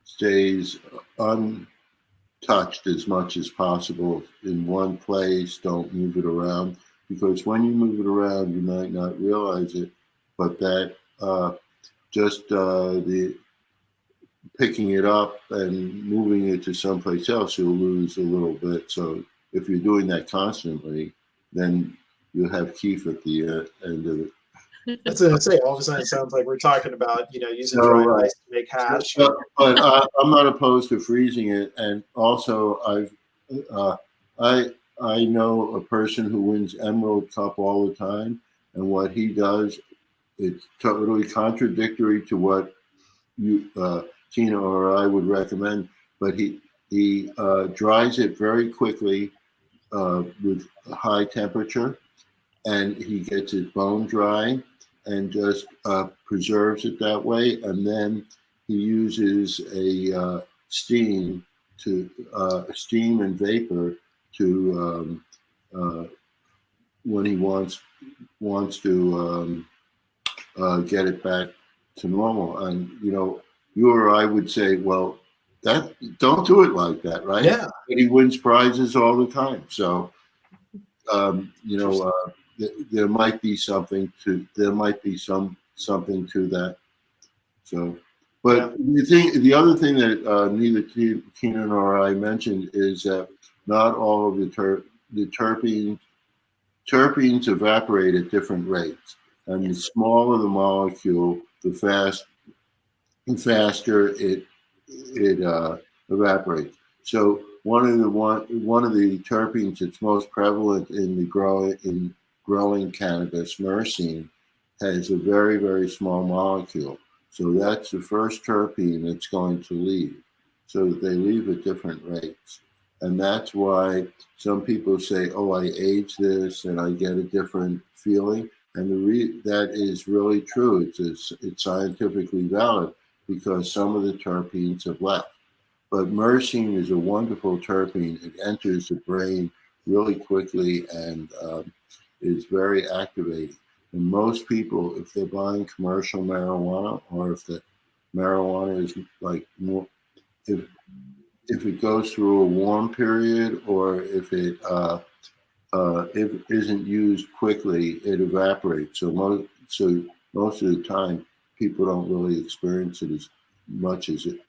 stays untouched as much as possible in one place. Don't move it around, because when you move it around, you might not realize it, but that the picking it up and moving it to someplace else, you'll lose a little bit. So if you're doing that constantly, then you have keef at the end of it. That's what I say. All of a sudden, it sounds like we're talking about using dry ice to make hash. But I'm not opposed to freezing it. And also, I know a person who wins Emerald Cup all the time, and what he does, it's totally contradictory to what you, Tina or I would recommend. But he dries it very quickly with high temperature, and he gets it bone dry and just preserves it that way. And then he uses a steam and vapor to when he wants to get it back to normal. And you or I would say, well, don't do it like that, right? Yeah. But he wins prizes all the time. So there might be something to something to that. So, but the other thing that neither Keenan or I mentioned is that not all of the terpenes evaporate at different rates, and the smaller the molecule, the faster it evaporates. So one of the terpenes that's most prevalent in growing cannabis, myrcene, has a very, very small molecule. So that's the first terpene that's going to leave. So they leave at different rates. And that's why some people say, oh, I age this and I get a different feeling. And that is really true. It's scientifically valid because some of the terpenes have left. But myrcene is a wonderful terpene. It enters the brain really quickly and is very activating. And most people, if they're buying commercial marijuana, or if the marijuana is like more, if it goes through a warm period, or if it isn't used quickly, it evaporates. So most of the time, people don't really experience it as much as it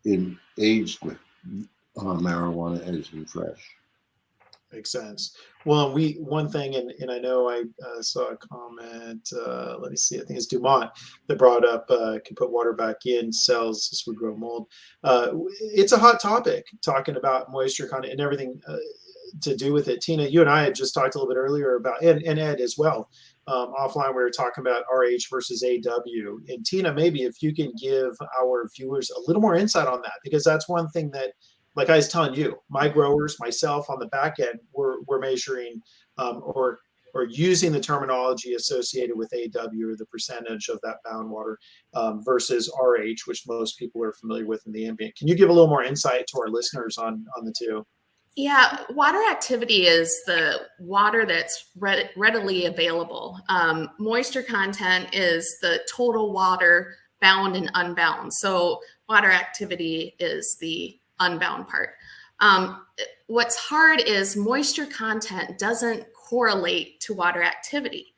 in aged marijuana as in fresh. Makes sense. Well, one thing, and I know I saw a comment. Let me see. I think it's Dumont that brought up can put water back in cells. This would grow mold. It's a hot topic talking about moisture content and everything to do with it. Tina, you and I had just talked a little bit earlier about, and Ed as well. Offline, we were talking about RH versus AW. And Tina, maybe if you can give our viewers a little more insight on that, because that's one thing that, like I was telling you, my growers, myself on the back end, we're measuring or using the terminology associated with AW, or the percentage of that bound water, versus RH, which most people are familiar with in the ambient. Can you give a little more insight to our listeners on the two? Yeah, water activity is the water that's readily available. Moisture content is the total water bound and unbound. So water activity is the unbound part. What's hard is moisture content doesn't correlate to water activity.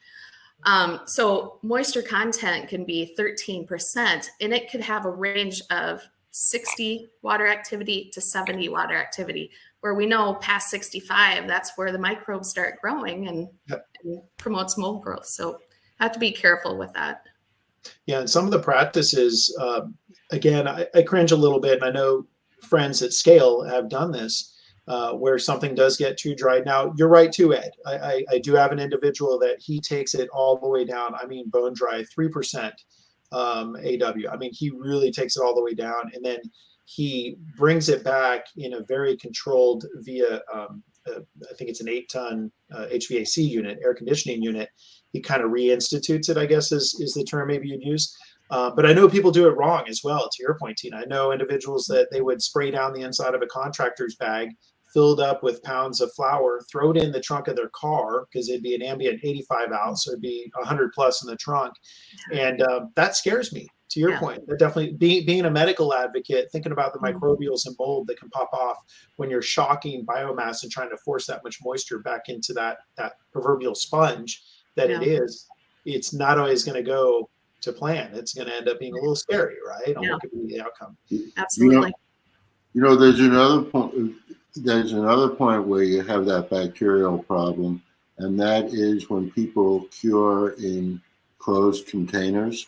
So moisture content can be 13%, and it could have a range of 60 water activity to 70 water activity, where we know past 65, that's where the microbes start growing and promotes mold growth. So have to be careful with that. Yeah, and some of the practices, again, I cringe a little bit, and I know friends at scale have done this, where something does get too dry. Now, you're right too, Ed. I do have an individual that he takes it all the way down. I mean, bone dry, 3% AW. I mean, he really takes it all the way down, and then he brings it back in a very controlled via, I think it's an 8-ton HVAC unit, air conditioning unit. He kind of reinstitutes it, I guess is the term maybe you'd use. But I know people do it wrong as well, to your point, Tina. I know individuals that they would spray down the inside of a contractor's bag, filled up with pounds of flour, throw it in the trunk of their car, because it'd be an ambient 85 out, so it'd be 100 plus in the trunk. And that scares me, to your point. That definitely, being a medical advocate, thinking about the microbials and mold that can pop off when you're shocking biomass and trying to force that much moisture back into that proverbial sponge that it is, it's not always going to go to plan. It's going to end up being a little scary, right? On what could be the outcome. Absolutely. There's another point where you have that bacterial problem, and that is when people cure in closed containers.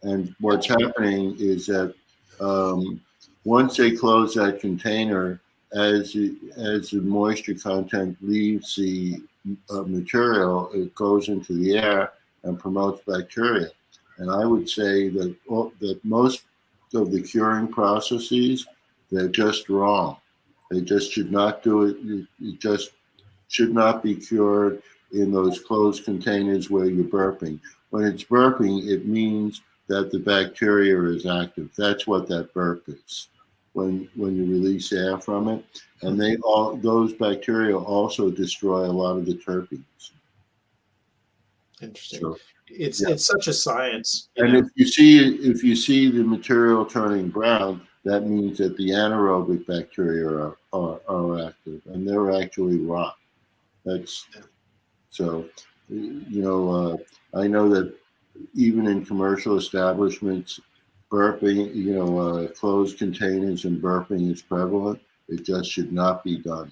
And what's happening is that once they close that container, as the moisture content leaves the material, it goes into the air and promotes bacteria. And I would say that most of the curing processes, they're just wrong. They just should not do it. It just should not be cured in those closed containers where you're burping. When it's burping, it means that the bacteria is active. That's what that burp is, when you release air from it. And those bacteria also destroy a lot of the terpenes. Interesting. So, it's such a science. And if you see the material turning brown, that means that the anaerobic bacteria are active, and they're actually rot. So, I know that even in commercial establishments, burping, closed containers and burping is prevalent. It just should not be done.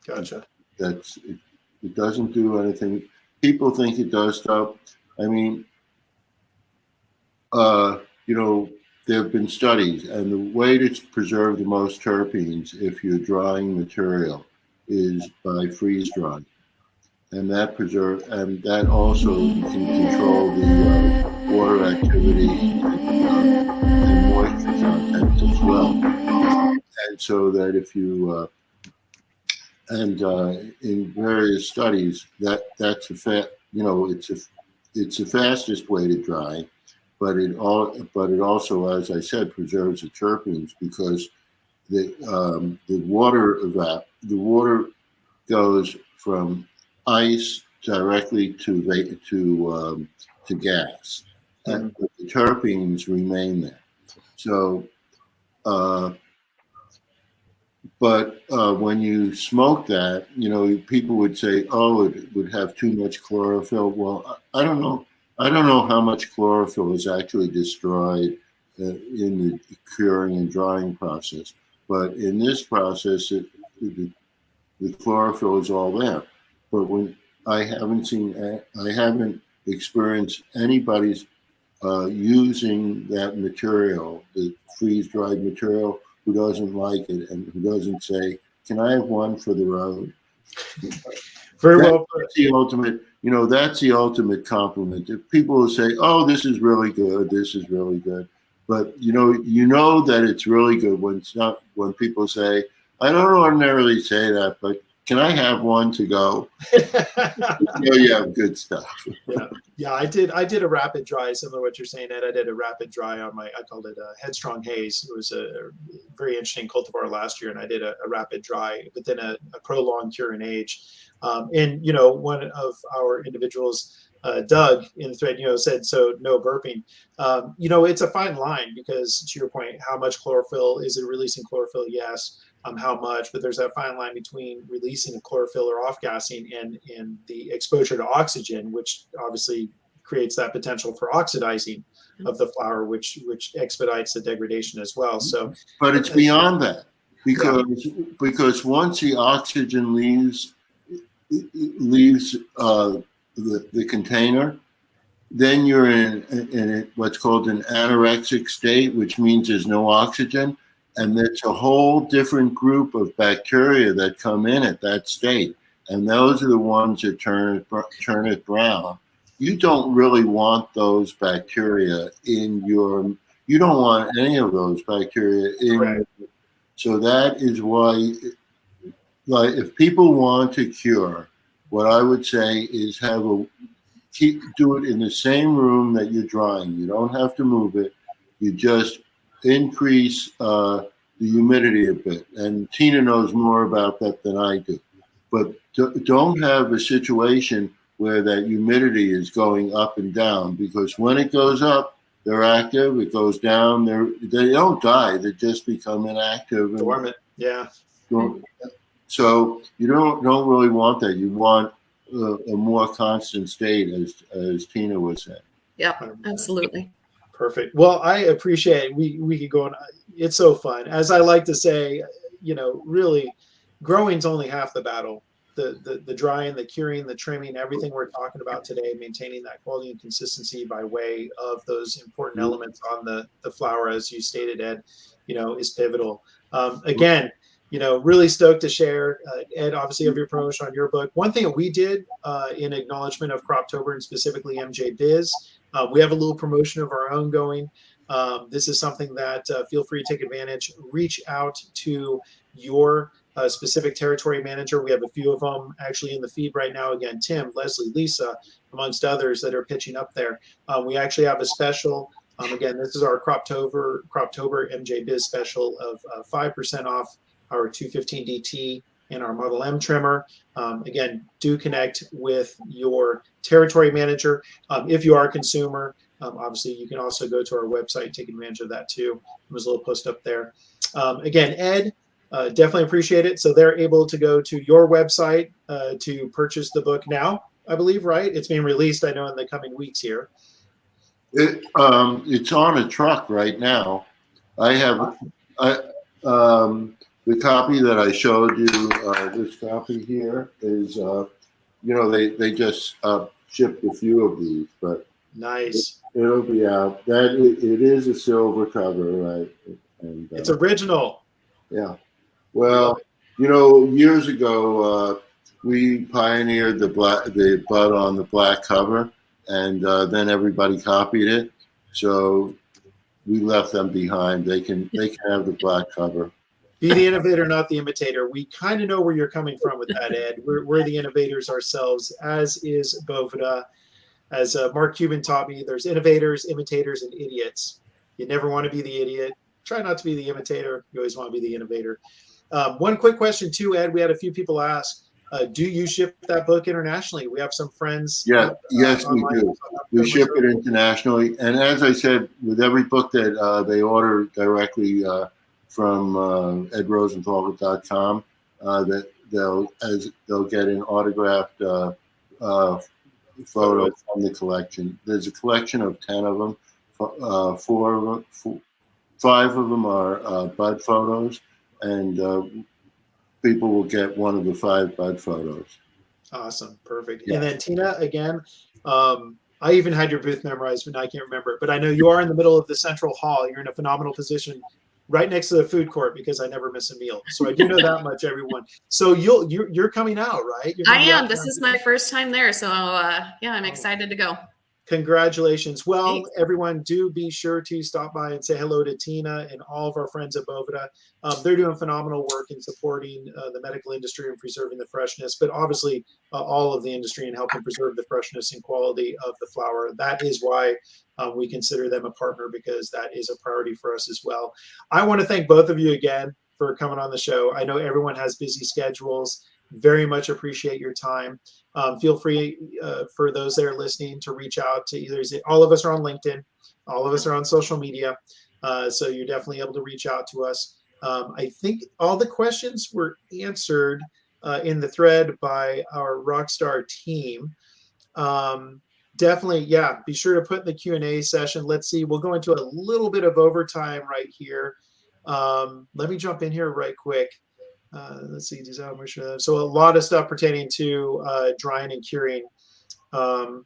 Gotcha. It doesn't do anything. People think it does stuff. I mean, there have been studies, and the way to preserve the most terpenes if you're drying material is by freeze drying, and that also you can control the water activity and moisture content as well. And so that if you in various studies that's it's the fastest way to dry. But it also, as I said, preserves the terpenes because the water goes from ice directly to gas, and the terpenes remain there. So, when you smoke that, people would say, "Oh, it would have too much chlorophyll." Well, I don't know. I don't know how much chlorophyll is actually destroyed in the curing and drying process, but in this process, the chlorophyll is all there. But when I haven't experienced anybody's using that material, the freeze-dried material, who doesn't like it and who doesn't say, "Can I have one for the road?" Very well. That's the ultimate. That's the ultimate compliment. If people will say, "Oh, this is really good. This is really good," but you know that it's really good when people say, "I don't ordinarily say that, but can I have one to go?" You have good stuff. Yeah, I did a rapid dry, similar to what you're saying, Ed. I did a rapid dry on I called it Headstrong Haze. It was a very interesting cultivar last year, and I did a rapid dry within a prolonged cure and age. And one of our individuals, Doug, in the thread, said, "So no burping." It's a fine line because, to your point, how much chlorophyll is it releasing chlorophyll? Yes. How much? But there's that fine line between releasing chlorophyll or off-gassing and the exposure to oxygen, which obviously creates that potential for oxidizing of the flower, which expedites the degradation as well. So, but it's beyond that because once the oxygen leaves the container, then you're in what's called an anorexic state, which means there's no oxygen, and there's a whole different group of bacteria that come in at that state, and those are the ones that turn it brown. You don't really want those bacteria in your. You don't want any of those bacteria in. Right. So that is why. Like, if people want to cure, what I would say is do it in the same room that you're drying. You don't have to move it. You just increase the humidity a bit. And Tina knows more about that than I do. But don't have a situation where that humidity is going up and down, because when it goes up, they're active. It goes down, they don't die. They just become inactive. Dormant. Yeah. So you don't really want that. You want a more constant state, as Tina was saying. Yep, absolutely. Perfect. Well, I appreciate it. We could go on. It's so fun. As I like to say, really, growing's only half the battle. The drying, the curing, the trimming, everything we're talking about today, maintaining that quality and consistency by way of those important elements on the flower, as you stated, Ed, is pivotal. Again, really stoked to share, Ed, obviously, of your promotion on your book. One thing that we did in acknowledgement of Croptober and specifically MJ Biz, we have a little promotion of our own going. This is something that feel free to take advantage. Reach out to your specific territory manager. We have a few of them actually in the feed right now. Again, Tim, Leslie, Lisa, amongst others that are pitching up there. We actually have a special. Again, this is our Croptober MJ Biz special of 5% off our 215 DT and our Model M trimmer. Again, do connect with your territory manager. If you are a consumer, obviously you can also go to our website, take advantage of that too. There's a little post up there. Again, Ed, definitely appreciate it. So they're able to go to your website to purchase the book now, I believe, right? It's being released, I know, in the coming weeks here. It's on a truck right now. I have the copy that I showed you. This copy here is, they just shipped a few of these, but nice. It'll be out. It is a silver cover, right? And it's original. Yeah. Well, years ago, we pioneered the bud on the black cover, and then everybody copied it. So we left them behind. They can have the black cover. Be the innovator, not the imitator. We kind of know where you're coming from with that, Ed. We're the innovators ourselves, as is Boveda. As Mark Cuban taught me, there's innovators, imitators, and idiots. You never want to be the idiot. Try not to be the imitator. You always want to be the innovator. One quick question too, Ed. We had a few people ask, do you ship that book internationally? We have some friends. Yeah, yes, we do. We ship it internationally. And as I said, with every book that they order directly from edrosenthal.com, that they'll get an autographed photo from the collection. There's a collection of 10 of them. 5 of them are bud photos, and people will get one of the 5 bud photos. Awesome, perfect. Yeah. And then Tina, again, I even had your booth memorized, but I can't remember it. But I know you are in the middle of the central hall. You're in a phenomenal position, right next to the food court, because I never miss a meal. So I do know that much, everyone. So you're coming out, right? I am. This is my first time there, so yeah, I'm excited to go. Congratulations. Well, Thanks. Everyone, do be sure to stop by and say hello to Tina and all of our friends at Boveda. They're doing phenomenal work in supporting the medical industry and preserving the freshness, but obviously all of the industry and helping preserve the freshness and quality of the flower. That is why we consider them a partner, because that is a priority for us as well. I want to thank both of you again for coming on the show. I know everyone has busy schedules. Very much appreciate your time. Feel free for those that are listening to reach out to either. All of us are on LinkedIn. All of us are on social media. So you're definitely able to reach out to us. I think all the questions were answered in the thread by our Rockstar team. Definitely, yeah, be sure to put in the Q&A session. Let's see, we'll go into a little bit of overtime right here. Let me jump in here right quick. Let's see, so a lot of stuff pertaining to drying and curing. And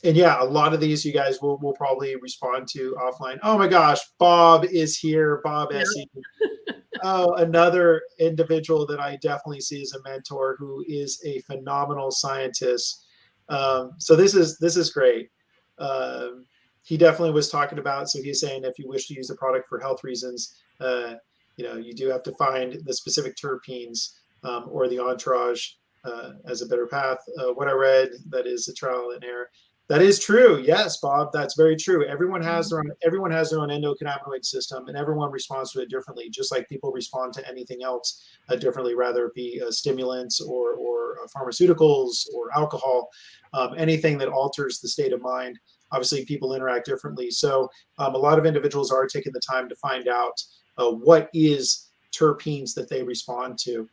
yeah, a lot of these you guys will probably respond to offline. Oh my gosh, Bob is here, Bob Essie. Oh, another individual that I definitely see as a mentor, who is a phenomenal scientist. So this is great. He definitely was talking about, so he's saying if you wish to use the product for health reasons, you do have to find the specific terpenes or the entourage as a better path. What I read, that is a trial and error. That is true. Yes, Bob, that's very true. Everyone has their own endocannabinoid system, and everyone responds to it differently, just like people respond to anything else differently, rather it be stimulants or pharmaceuticals or alcohol, anything that alters the state of mind. Obviously, people interact differently. So a lot of individuals are taking the time to find out what is terpenes that they respond to.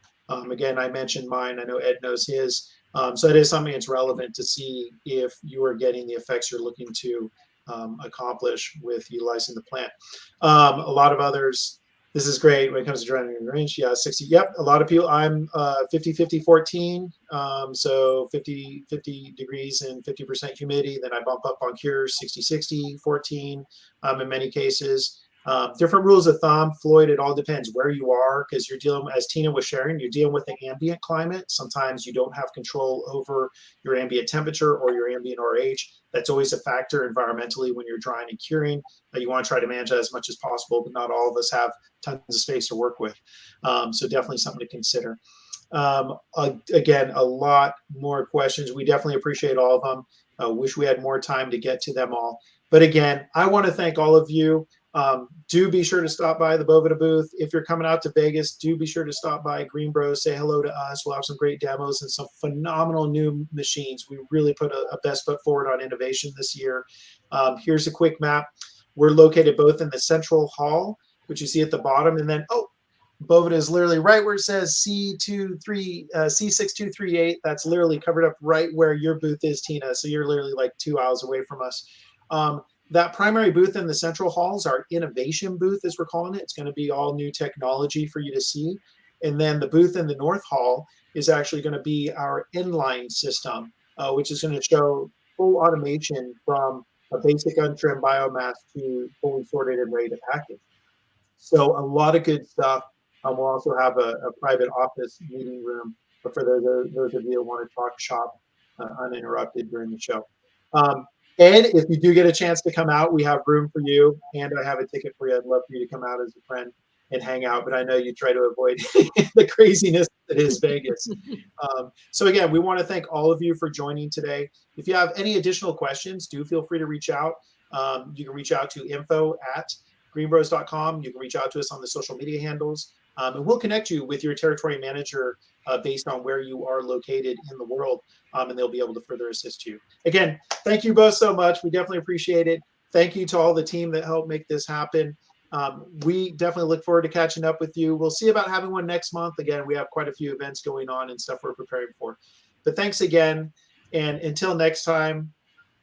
Again, I mentioned mine. I know Ed knows his. So it is something that's relevant to see if you are getting the effects you're looking to accomplish with utilizing the plant. A lot of others, this is great when it comes to drying in range. Yeah, 60. Yep, a lot of people. I'm 50-50-14. So 50 degrees and 50% humidity. Then I bump up on cures, 60-60-14 in many cases. Different rules of thumb, Floyd, it all depends where you are, because you're dealing, as Tina was sharing, you're dealing with the ambient climate. Sometimes you don't have control over your ambient temperature or your ambient RH. That's always a factor environmentally when you're drying and curing. You want to try to manage that as much as possible, but not all of us have tons of space to work with. So definitely something to consider. Again, a lot more questions. We definitely appreciate all of them. Wish we had more time to get to them all. But again, I want to thank all of you. Do be sure to stop by the Boveda booth. If you're coming out to Vegas, do be sure to stop by GreenBroz, say hello to us. We'll have some great demos and some phenomenal new machines. We really put a best foot forward on innovation this year. Here's a quick map. We're located both in the central hall, which you see at the bottom, and then, Boveda is literally right where it says C6238. That's literally covered up right where your booth is, Tina. So you're literally like 2 aisles away from us. That primary booth in the central hall is our innovation booth, as we're calling it. It's going to be all new technology for you to see. And then the booth in the north hall is actually going to be our inline system, which is going to show full automation from a basic untrimmed biomass to fully sorted and ready to package. So a lot of good stuff. We'll also have a private office meeting room for those of you who want to talk shop uninterrupted during the show. Ed, if you do get a chance to come out, we have room for you, and I have a ticket for you. I'd love for you to come out as a friend and hang out, but I know you try to avoid the craziness that is Vegas. So again, we want to thank all of you for joining today. If you have any additional questions, do feel free to reach out. You can reach out to info@GreenBroz.com. You can reach out to us on the social media handles, and we'll connect you with your territory manager based on where you are located in the world, and they'll be able to further assist you. Again, thank you both so much. We definitely appreciate it. Thank you to all the team that helped make this happen. We definitely look forward to catching up with you. We'll see about having one next month. Again, we have quite a few events going on and stuff we're preparing for. But thanks again. And until next time,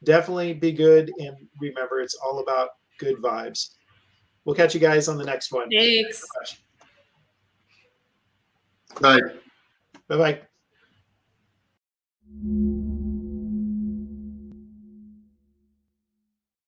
definitely be good. And remember, it's all about good vibes. We'll catch you guys on the next one. Thanks. Bye. Bye-bye.